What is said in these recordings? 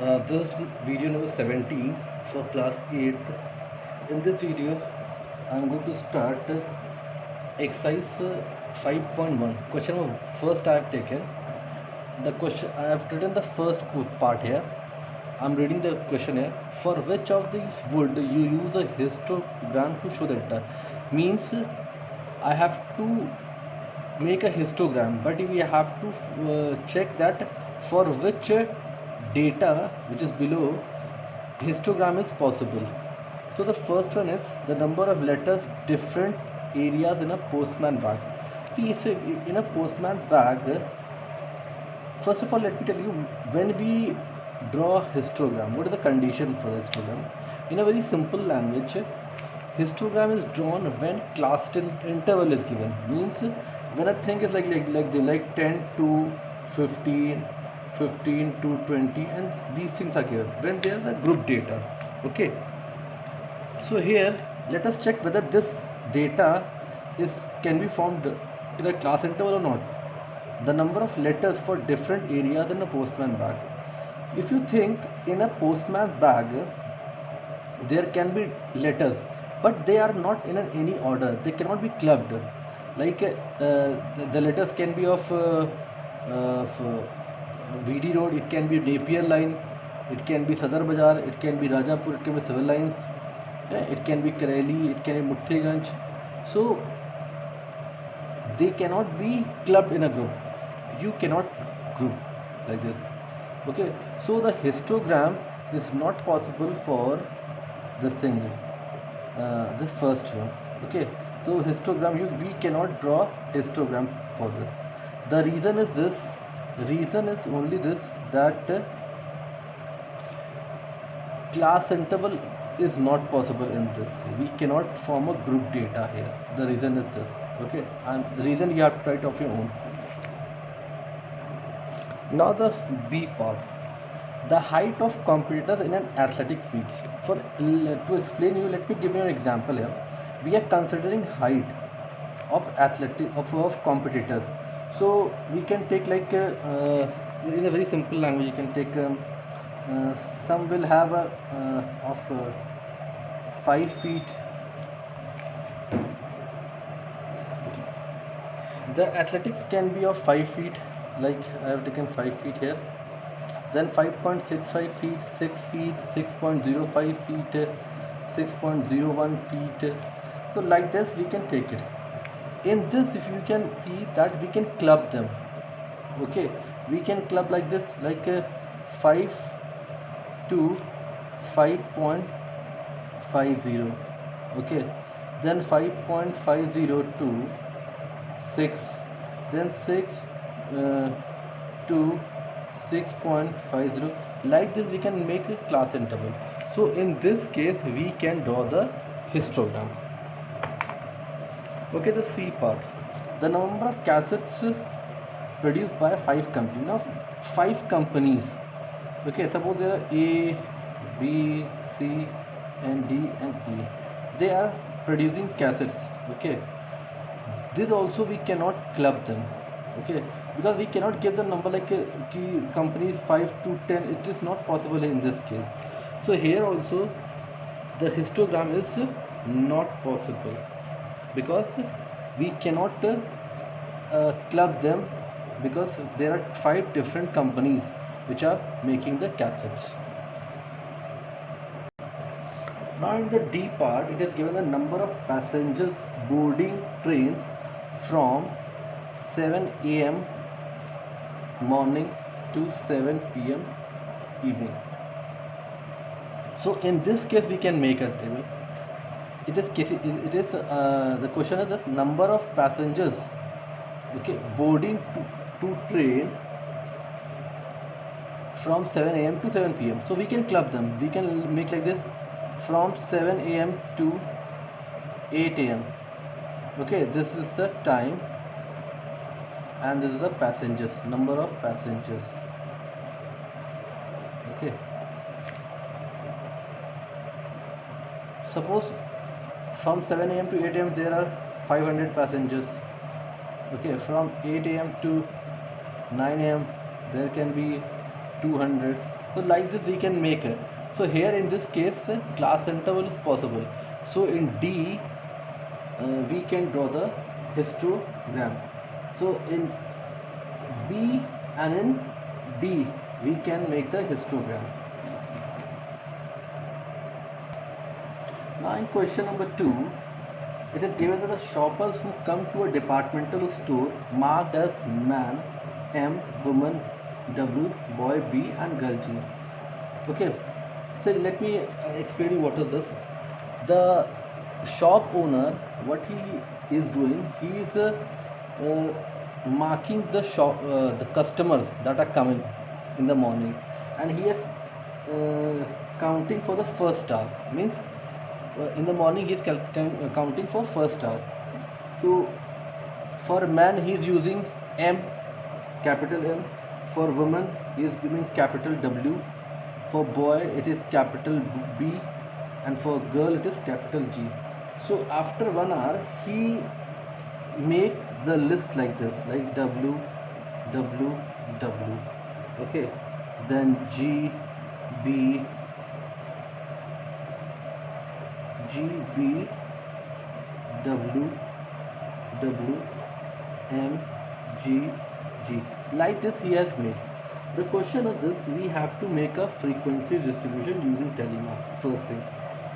This video number 17 for class 8th. In this video, I'm going to start exercise 5.1. Question number first I have taken. The question I have written the first part here. I'm reading the question here. For which of these would you use a histogram to show the data? Means I have to make a histogram, but we have to check that for which data which is below histogram is possible. So the first one is the number of letters different areas in a postman bag. See, if in a postman bag, first of all let me tell you, when we draw a histogram, what is the condition for the histogram? In a very simple language, histogram is drawn when class interval is given. Means when a thing is like 10 to 15, 15 to 20, and these things are given when there is a group data. Okay, so here let us check whether this data is can be formed in a class interval or not. The number of letters for different areas in a postman bag. If you think in a postman bag there can be letters, but they are not in any order, they cannot be clubbed. Like the letters can be of VD Road, it can be Napier Line, it can be Sadar Bazaar, it can be Rajapur, it can be Civil Lines, it can be Kareli, it can be Muthiganj. So they cannot be clubbed in a group. You cannot group like this. Okay, so the histogram is not possible for this thing, this first one. Okay, so histogram, we cannot draw histogram for this. The reason is this. Reason is only this, that class interval is not possible in this. We cannot form a group data here. The reason is this. Okay, and reason you have to write of your own. Now the B part, the height of competitors in an athletics meets. For to explain you, let me give you an example here. We are considering height of of competitors. So we can take like in a very simple language. You can take some will have a of 5 feet. The athletics can be of 5 feet. Like I have taken 5 feet here. Then 5.65 feet, 6 feet, 6.05 feet, 6.01 feet. So like this we can take it. In this, if you can see that we can club them. Okay, we can club like this, like 5 to 5.50. Okay, then 5.50 to 6, then 6 to 6.50. Like this we can make a class interval. So in this case we can draw the histogram. Okay, the C part, the number of cassettes produced by 5 companies. Now 5 companies, okay, suppose there are A, B, C and D and E, they are producing cassettes. Okay, this also we cannot club them. Okay, because we cannot give the number like companies 5 to 10, it is not possible in this case. So here also the histogram is not possible, because we cannot club them, because there are 5 different companies which are making the cassettes. Now in the D part, it is given the number of passengers boarding trains from 7 a.m. morning to 7 p.m. evening. So in this case we can make a table. It is the question is this number of passengers, okay, boarding to train from 7 a.m. to 7 p.m. So we can club them. We can make like this, from 7 a.m. to 8 a.m. Okay, this is the time, and this is the passengers, number of passengers. Okay, suppose from 7 a.m. to 8 a.m. there are 500 passengers. Okay, from 8 a.m. to 9 a.m. there can be 200. So like this we can make it. So here in this case class interval is possible. So in D we can draw the histogram. So in B and in D we can make the histogram. Now in question number 2, it is given that the shoppers who come to a departmental store marked as man M, woman W, boy B and girl G. Okay, so let me explain you what is this. The shop owner, what he is doing, he is marking the shop, the customers that are coming in the morning, and he is counting for the first star. Means in the morning he is counting for first star. So for man he is using M, capital M. For woman he is giving capital W. For boy it is capital B, and for girl it is capital G. So after 1 hour he make the list like this, like W, W, W. Okay, then G, B, G, B, W, W, M, G, G. Like this he has made. The question of this, we have to make a frequency distribution using telemark. First thing.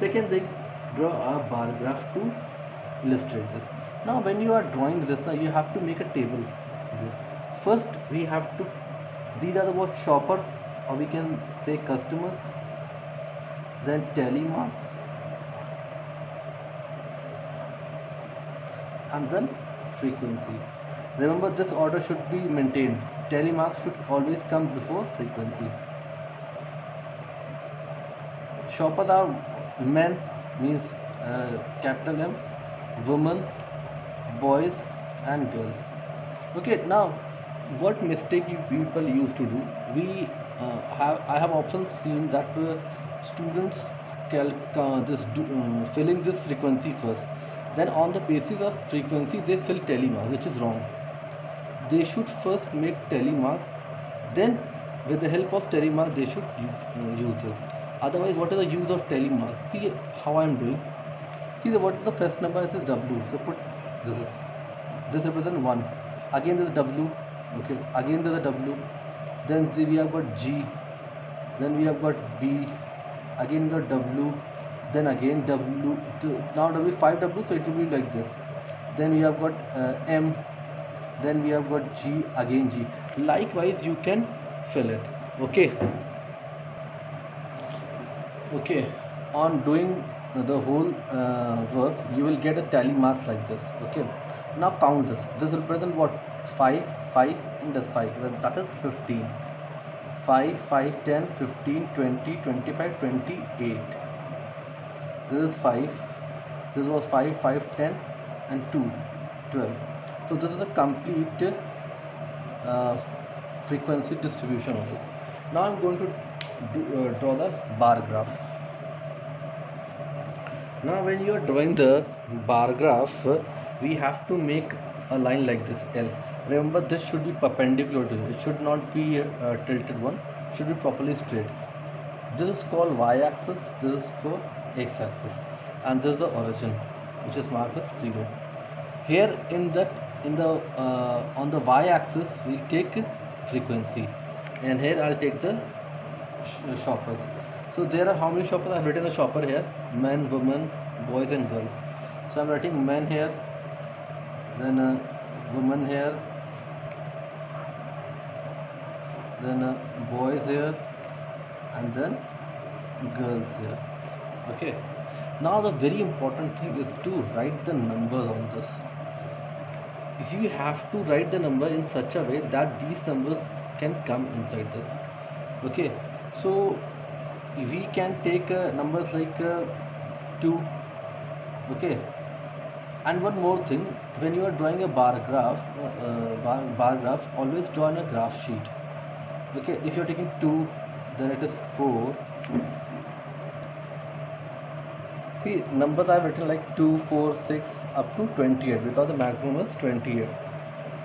Second thing, draw a bar graph to illustrate this. Now when you are drawing this, now you have to make a table. First we have to, these are the what shoppers, or we can say customers, then telemarks, and then frequency. Remember, this order should be maintained. Telemarks should always come before frequency. Shoppers are men, means capital M, women, boys and girls. Okay, now what mistake you people used to do? We I have often seen that students filling this frequency first. Then on the basis of frequency they fill telemark, which is wrong. They should first make telemark, then with the help of telemark they should use this. Otherwise, what is the use of telemark? See how I am doing. See what is the first number? This is W. So put this represents 1. Again this is W. Okay. Again there is a W. Then we have got G. Then we have got B. Again got W. Then again W. Now W 5W. So it will be like this. Then we have got M. Then we have got G. Again G. Likewise you can fill it. Okay. Okay. On doing the whole work, you will get a tally marks like this. Okay. Now count this. This will represent what? 5, 5 and this 5. That is 15. 5, 5, 10, 15, 20, 25, 28. This is 5. This was 5, 5, 10 and 2, 12. So this is the complete frequency distribution of this. Now I am going to draw the bar graph. Now when you are drawing the bar graph, we have to make a line like this, L. Remember, this should be perpendicular to it. It should not be tilted one. It should be properly straight. This is called y-axis. This is called x-axis, and this is the origin, which is marked with 0. Here on the y-axis we'll take frequency, and here I'll take the shoppers. So there are how many shoppers? I've written the shopper here: men, women, boys and girls. So I'm writing men here, then women here, then boys here, and then girls here. Okay. Now the very important thing is to write the numbers on this. You have to write the number in such a way that these numbers can come inside this. Okay. So we can take numbers like 2. Okay. And one more thing, when you are drawing a bar graph, always draw on a graph sheet. Okay, if you are taking 2, then it is 4. See, numbers I have written like 2, 4, 6 up to 28 because the maximum is 28.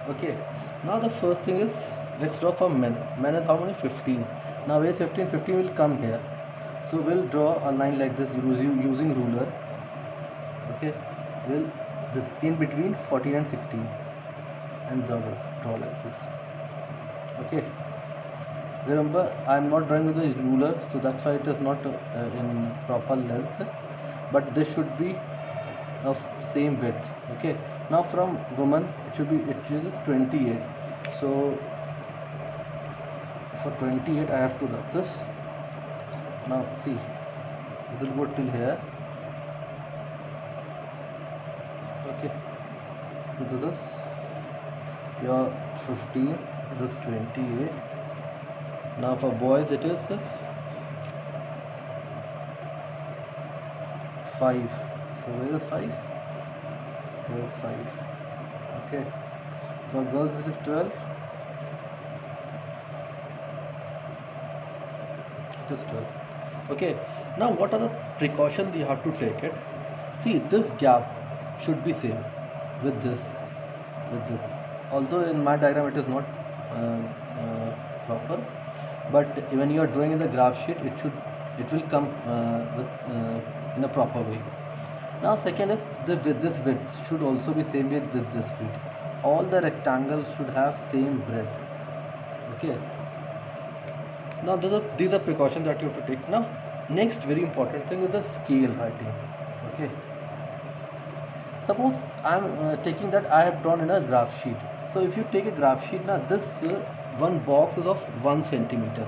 Okay, now the first thing is, let's draw for men. Men is how many? 15. Now where is 15? 15 will come here. So we'll draw a line like this using ruler. Okay, we'll this in between 14 and 16 and draw like this. Okay, remember I'm not drawing with a ruler, so that's why it is not in proper length, but this should be of same width. Okay, now from woman it is 28, so for 28 I have to draw this. Now see, this will go till here. Okay, so this is your 15, this is 28. Now for boys it is 5. So where is 5? Here is 5. Okay, for girls it is 12. It is 12. Okay, now what are the precautions you have to take it? See, this gap should be same with this, although in my diagram it is not proper, but when you are drawing in the graph sheet it will come in a proper way. Now second is this width should also be same with this width. All the rectangles should have same breadth. Okay, now these are precautions that you have to take. Now next very important thing is the scale writing. Okay, suppose I am taking that I have drawn in a graph sheet. So if you take a graph sheet, now this one box is of 1 centimeter.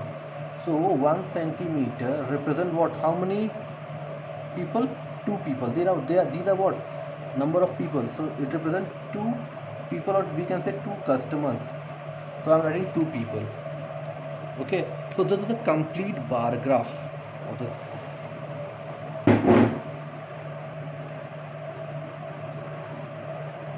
So 1 centimeter represent what? How many people? 2 people. These are what? Number of people. So it represents 2 people, or we can say 2 customers. So I am writing 2 people. Okay. So this is the complete bar graph of this.